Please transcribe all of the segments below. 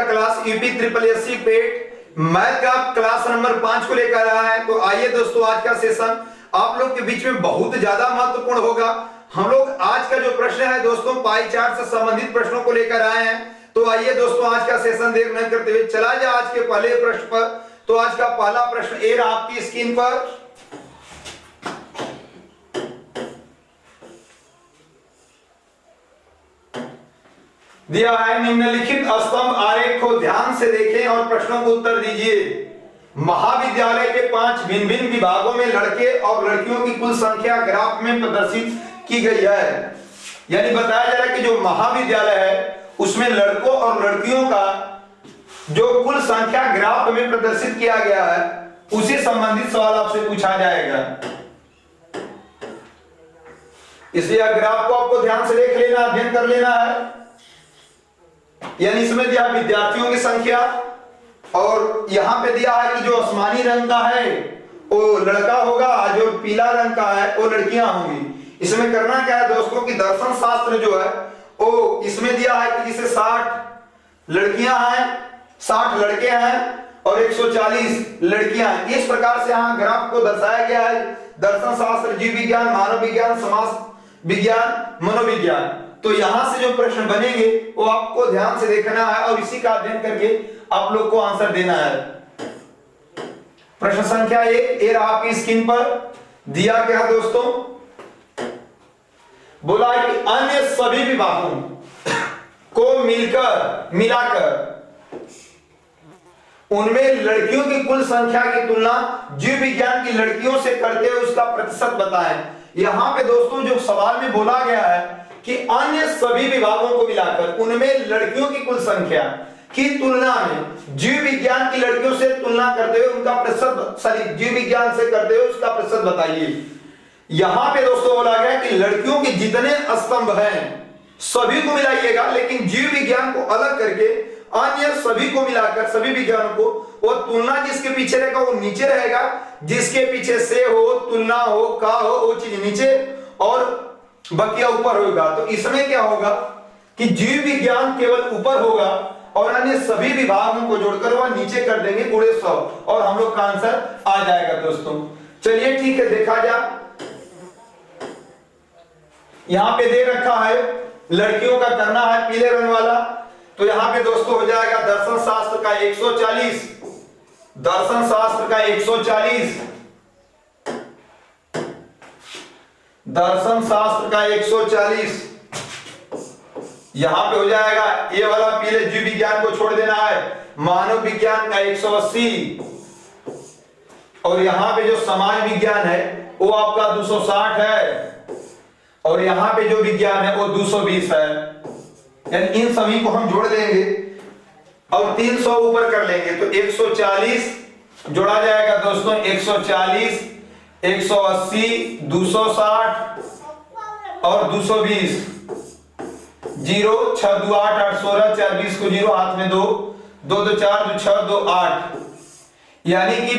का class UP triple SC पेट math का class number 5 को लेकर आया है। तो आइए दोस्तों, आज का सेशन आप लोग के बीच में बहुत ज्यादा महत्वपूर्ण होगा। हम लोग आज का जो प्रश्न है दोस्तों, पाई चार्ट से संबंधित प्रश्नों को लेकर आए हैं। तो आइए दोस्तों, आज का सेशन देर नहीं करते हुए चला जाए आज के पहले प्रश्न पर। तो आज का पहला प्रश्न ए रहा आपकी स्क्रीन पर। दिया है, निम्नलिखित स्तंभ आरेख को ध्यान से देखें और प्रश्नों को उत्तर दीजिए। महाविद्यालय के 5 भिन्न भिन्न विभागों में लड़के और लड़कियों की कुल संख्या ग्राफ में प्रदर्शित की गई है। यानी बताया जा रहा है कि जो महाविद्यालय है उसमें लड़कों और लड़कियों का जो कुल संख्या ग्राफ में प्रदर्शित किया गया है, उसी संबंधित सवाल आपसे पूछा जाएगा। इसलिए ग्राफ को आपको ध्यान से देख लेना, अध्ययन कर लेना है। यानी इसमें दिया विद्यार्थियों की संख्या और यहां पे दिया है कि जो आसमानी रंग का है वो लड़का होगा, जो पीला रंग का है वो लड़कियां होंगी। इसमें करना क्या है दोस्तों कि दर्शन शास्त्र जो है वो इसमें दिया है कि जिसे 60 लड़कियां हैं, 60 लड़के हैं और 140 लड़कियां हैं। इस प्रकार से यहाँ ग्राफ को दर्शाया गया है। दर्शन शास्त्र, जीव विज्ञान, मानव विज्ञान, समाज विज्ञान, मनोविज्ञान। तो यहां से जो प्रश्न बनेंगे वो आपको ध्यान से देखना है और इसी का अध्ययन करके आप लोग को आंसर देना है। प्रश्न संख्या 1 ये रहा आपकी स्क्रीन पर। दिया क्या दोस्तों, बोला कि अन्य सभी विभागों को मिलाकर उनमें लड़कियों की कुल संख्या की तुलना जीव विज्ञान की लड़कियों से करते हुए उसका प्रतिशत बताएं। यहां पे दोस्तों जो सवाल में बोला गया है कि अन्य सभी विभागों को मिलाकर उनमें लड़कियों की कुल संख्या की तुलना में जीव विज्ञान की लड़कियों से तुलना करते हुए उनका प्रतिशत, जीव विज्ञान से करते हुए उसका प्रतिशत बताइए। यहां पे दोस्तों बोला गया कि लड़कियों के जितने स्तंभ हैं सभी को मिलाइएगा, लेकिन जीव विज्ञान को अलग करके अन्य सभी को मिलाकर सभी विज्ञानों को, वो तुलना जिसके पीछे रहेगा वो नीचे रहेगा, जिसके पीछे से हो, तुलना हो, का हो, वो चीज नीचे और बकिया ऊपर होगा। तो इसमें क्या होगा कि जीव विज्ञान केवल ऊपर होगा और अन्य सभी विभागों को जोड़कर वह नीचे कर देंगे गुणे 100 और हम लोग का आंसर आ जाएगा दोस्तों। चलिए ठीक है, देखा जा यहां पे दे रखा है लड़कियों का करना है पीले रंग वाला। तो यहां पे दोस्तों हो जाएगा दर्शन शास्त्र का 140, दर्शन शास्त्र का 140, दर्शन शास्त्र का 140। यहां पे हो जाएगा ये वाला पीले जीव विज्ञान को छोड़ देना है, मानव विज्ञान का 180 और यहां पे जो समाज विज्ञान है वो आपका 260 है और यहां पे जो विज्ञान है वो 220 है। यानी इन सभी को हम जोड़ देंगे और 300 ऊपर कर लेंगे तो 140 जोड़ा जाएगा दोस्तों, 140, 180, 260 और 220। 0 6 2 8 8 16 4 20 को 0 हाथ में 2 2 2 4 2 6 2 8। यानी कि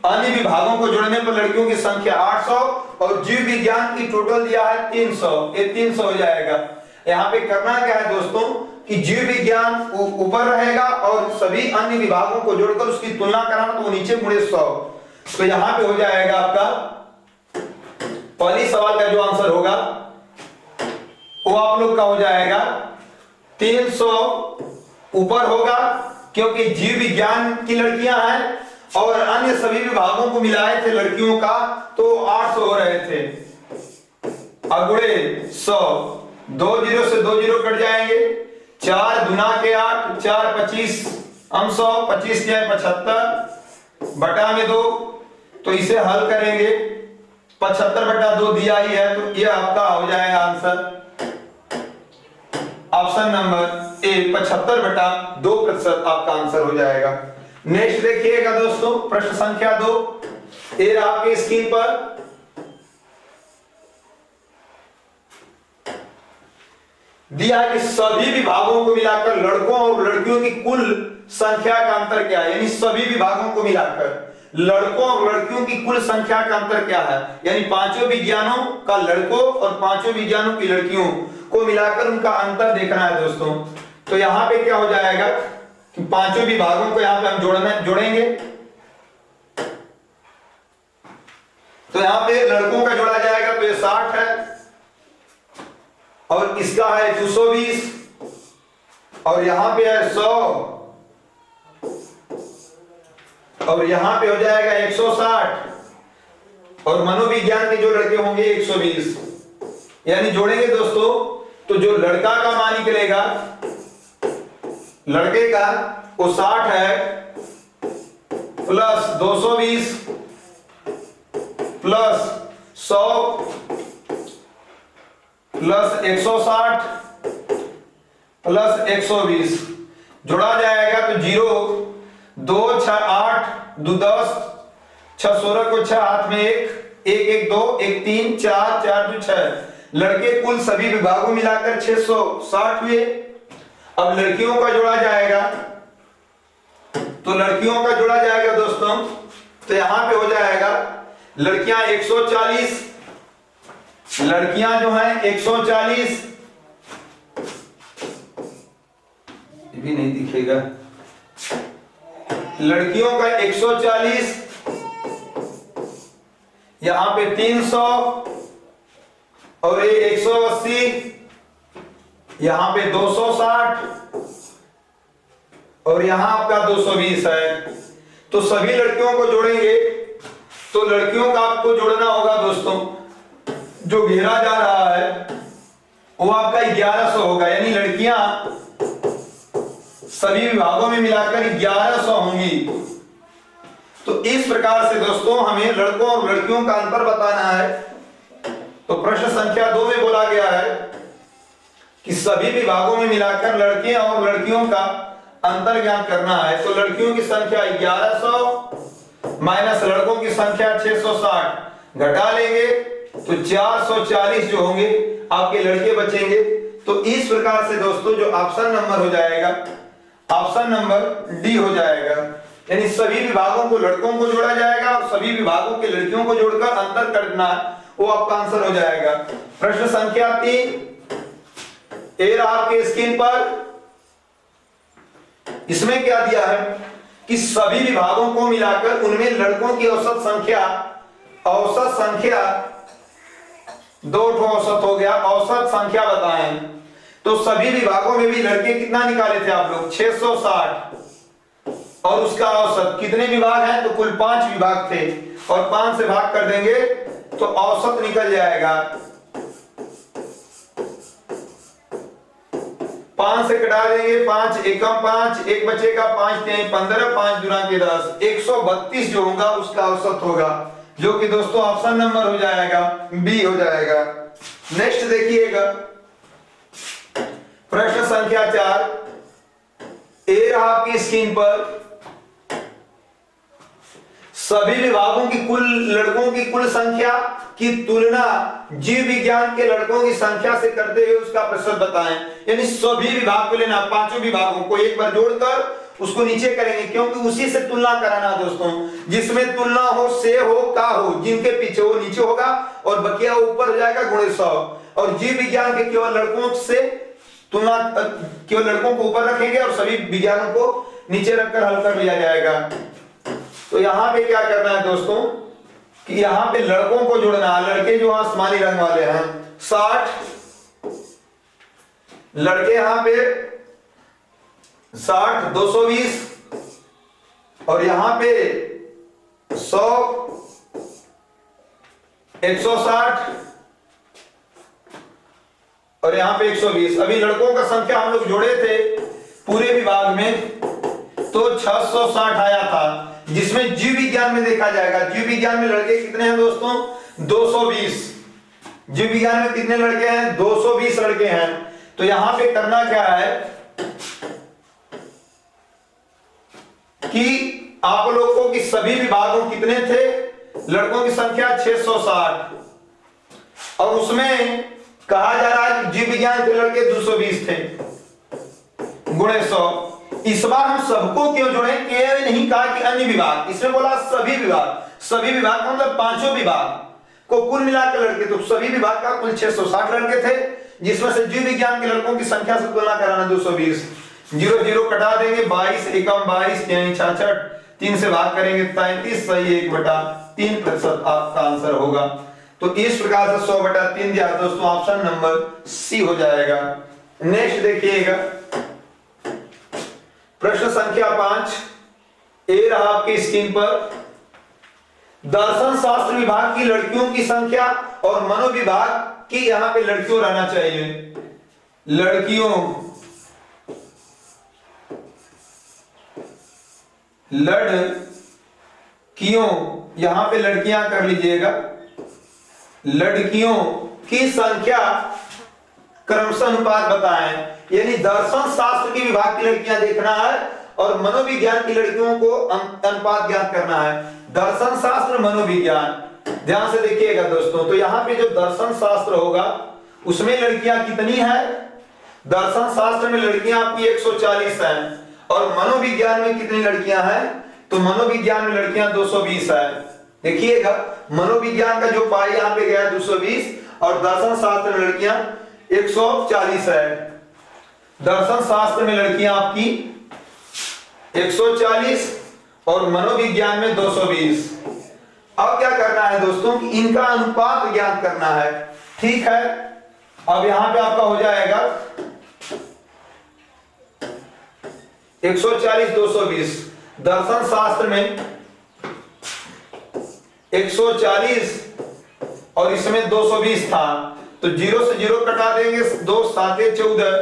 अन्य विभागों को जोड़ने पर लड़कियों की संख्या 800 और जीव विज्ञान की टोटल दिया है 300। ये 300 हो जाएगा। यहाँ पे करना क्या है दोस्तों कि जीव विज्ञान ऊपर रहेगा और सभी अन्य विभागों को जोड़कर उसकी तुलना कराना तो वो नीचे गुणे 100। तो यहाँ पे हो जाएगा आपका पहली सवाल का जो आंसर होगा वो आप लोग का हो जाएगा 300 ऊपर होगा, क्योंकि जीव विज्ञान की लड़कियां हैं और अन्य सभी विभागों को मिलाए थे लड़कियों का तो 800 हो रहे थे। अगुड़े 100, 2 0 से 2 0 कट जाएंगे, 4 गुना के 8, 4 25 हम 100, 25 के 75 बटा में 2। तो इसे हल करेंगे, 75 बटा 2 दिया ही है तो ये आपका हो जाएगा आंसर ऑप्शन नंबर ए, 75 बटा 2% आपका आंसर हो जाएगा। नेक्स्ट देखिएगा दोस्तों, प्रश्न संख्या 2 ये आपके स्क्रीन पर। दिया कि सभी विभागों को मिलाकर लड़कों और लड़कियों की कुल संख्या का अंतर क्या है। यानी सभी विभागों को मिलाकर लड़कों और लड़कियों की कुल संख्या का अंतर क्या है। यानी पांचों विज्ञानों का लड़कों और पांचों विज्ञानों की लड़कियों को मिलाकर उनका अंतर देखना है दोस्तों। तो यहां पे क्या हो जाएगा कि पांचों विभागों को यहां पे हम जोड़ेंगे। तो यहां पे लड़कों का जोड़ा जाएगा तो ये 60 है और इसका है 220 और यहां पे है 100 और यहां पे हो जाएगा 160 और मनोविज्ञान के जो लड़के होंगे 120। यानी जोड़ेंगे दोस्तों तो जो लड़का का मान निकलेगा, लड़के का वो 60 है प्लस 220 प्लस 100 प्लस 160 प्लस 120 जोड़ा जाएगा तो 0 2 6 8 2 10 6 16 को 6 हाथ में 1 1 1 2 1 3 4 4 2 6 लड़के कुल सभी विभागों मिलाकर 660 हुए। अब लड़कियों का जोड़ा जाएगा तो लड़कियों का जोड़ा जाएगा दोस्तों तो यहां पे हो जाएगा लड़कियां 140, लड़कियां जो हैं 140, ये भी नहीं दिखेगा, लड़कियों का 140, यहां पे 300 और ये 180, यहां पे 260 और यहां आपका 220 है। तो सभी लड़कियों को जोड़ेंगे तो लड़कियों का आपको जोड़ना होगा दोस्तों, जो घेरा जा रहा है वो आपका 1100 होगा, यानी लड़कियां सभी विभागों में मिलाकर 1100 होंगी। तो इस प्रकार से दोस्तों हमें लड़कों और लड़कियों का अंतर बताना है। तो प्रश्न संख्या 2 में बोला गया है कि सभी विभागों में मिलाकर लड़के और लड़कियों का अंतर ज्ञात करना है। तो लड़कियों की संख्या 1100 माइनस लड़कों की संख्या 660 घटा लेंगे तो 440 जो होंगे आपके लड़के बचेंगे। तो इस प्रकार से दोस्तों जो ऑप्शन नंबर हो जाएगा, ऑप्शन नंबर डी हो जाएगा, यानी सभी विभागों को लड़कों को जोड़ा जाएगा और सभी विभागों के लड़कियों को जोड़कर अंतर करना वो आपका आंसर हो जाएगा। प्रश्न संख्या 3 ए आपके स्क्रीन पर, इसमें क्या दिया है कि सभी विभागों को मिलाकर उनमें लड़कों की औसत संख्या 2 औसत हो गया, औसत संख्या बताएं। तो सभी विभागों में भी लड़के कितना निकाले थे आप लोग 660 और उसका औसत कितने विभाग हैं तो कुल 5 विभाग थे और 5 से भाग कर देंगे तो औसत निकल जाएगा। 5 से कटा देंगे, 5 एकम 5, एक बचेगा 5 3 15, 5 दूना के 10, 132 जो होगा उसका औसत होगा, जो कि दोस्तों ऑप्शन नंबर हो जाएगा बी हो जाएगा। नेक्स्ट देखिएगा प्रश्न संख्या 4 ए आपकी स्क्रीन पर, सभी विभागों की कुल लड़कों की कुल संख्या की तुलना जीव विज्ञान के लड़कों की संख्या से करते हुए उसका प्रतिशत बताएं। यानी सभी विभाग को लेना, पांचों विभागों को एक बार जोड़कर उसको नीचे करेंगे, क्योंकि उसी से तुलना कराना दोस्तों। जिसमें तुलना हो से हो का हो, जिनके पीछे वो नीचे होगा और बकिया ऊपर हो जाएगा गुणे 100। और जीव विज्ञान के केवल लड़कों से तुलना, केवल लड़कों को ऊपर रखेंगे और सभी विज्ञानों को नीचे रखकर हल कर लिया जाएगा। तो यहां पे क्या करना है दोस्तों कि यहां पे लड़कों को जोड़ना है, लड़के जो आसमानी रंग वाले हैं 60, लड़के यहां पे 60 220 और यहां पे 100 160 और यहां पे 120। अभी लड़कों का संख्या हम लोग जोड़े थे पूरे विभाग में तो 660 आया था, जिसमें जीव विज्ञान में देखा जाएगा। जीव विज्ञान में लड़के कितने हैं दोस्तों 220, जीव विज्ञान में कितने लड़के हैं 220 लड़के हैं। तो यहां पे करना क्या है कि आप लोगों की सभी विभागों कितने थे, लड़कों की संख्या 660 और उसमें कहा जा रहा है कि जीव विज्ञान के लड़के 220 थे गुणे 100। इस बार हम सबको क्यों जोड़े, केवल नहीं कहा कि अन्य विभाग, इसमें बोला सभी विभाग। सभी विभाग का मतलब पांचों विभाग को कुल मिलाकर लड़के, तो सभी विभाग का कुल 660 लड़के थे, जिसमें से जीव विज्ञान के लड़कों की संख्या से तुलना कराना 220। जीरो जीरो कटा देंगे, 22 एकम 22 यानी 66, 3 से भाग करेंगे 33, सही 1/3% आपका आंसर होगा। तो इस प्रकार से 100/3 दिया दोस्तों, ऑप्शन नंबर सी हो जाएगा। नेक्स्ट देखिएगा प्रश्न संख्या 5, ए रहा आपकी स्क्रीन पर। दर्शन शास्त्र विभाग की लड़कियों की संख्या और मनोविभाग की, यहां पे लड़कियों रहना चाहिए, लड़कियों यहां पे लड़कियां कर लीजिएगा, लड़कियों की संख्या क्रमशः अनुपात बताएं। यानी दर्शन शास्त्र के विभाग की लड़कियां देखना है और मनोविज्ञान की लड़कियों को अनुपात ज्ञात करना है। दर्शन शास्त्र मनोविज्ञान, ध्यान से देखिएगा दोस्तों। तो यहाँ पे जो दर्शन शास्त्र होगा उसमें लड़कियां कितनी है? दर्शन शास्त्र में लड़कियां आपकी 140 हैं और मनोविज्ञान में कितनी लड़कियां हैं? तो मनोविज्ञान में लड़कियां 220 है। देखिएगा मनोविज्ञान का जो पाई यहाँ पे गया 220 और दर्शन शास्त्र में लड़कियां 140 है। दर्शन शास्त्र में लड़कियां आपकी 140 और मनोविज्ञान में 220। अब क्या करना है दोस्तों कि इनका अनुपात ज्ञात करना है। ठीक है, अब यहां पे आपका हो जाएगा 140 220। दर्शन शास्त्र में 140 और इसमें 220 था, तो 0 से 0 कटा देंगे, 2 7 14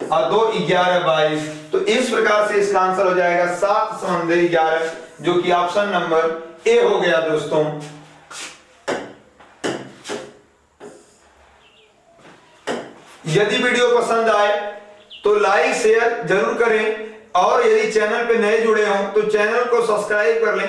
और 2 11 22। तो इस प्रकार से इसका आंसर हो जाएगा 7 × 11, जो कि ऑप्शन नंबर ए हो गया दोस्तों। यदि वीडियो पसंद आए तो लाइक शेयर जरूर करें और यदि चैनल पे नए जुड़े हों तो चैनल को सब्सक्राइब कर लें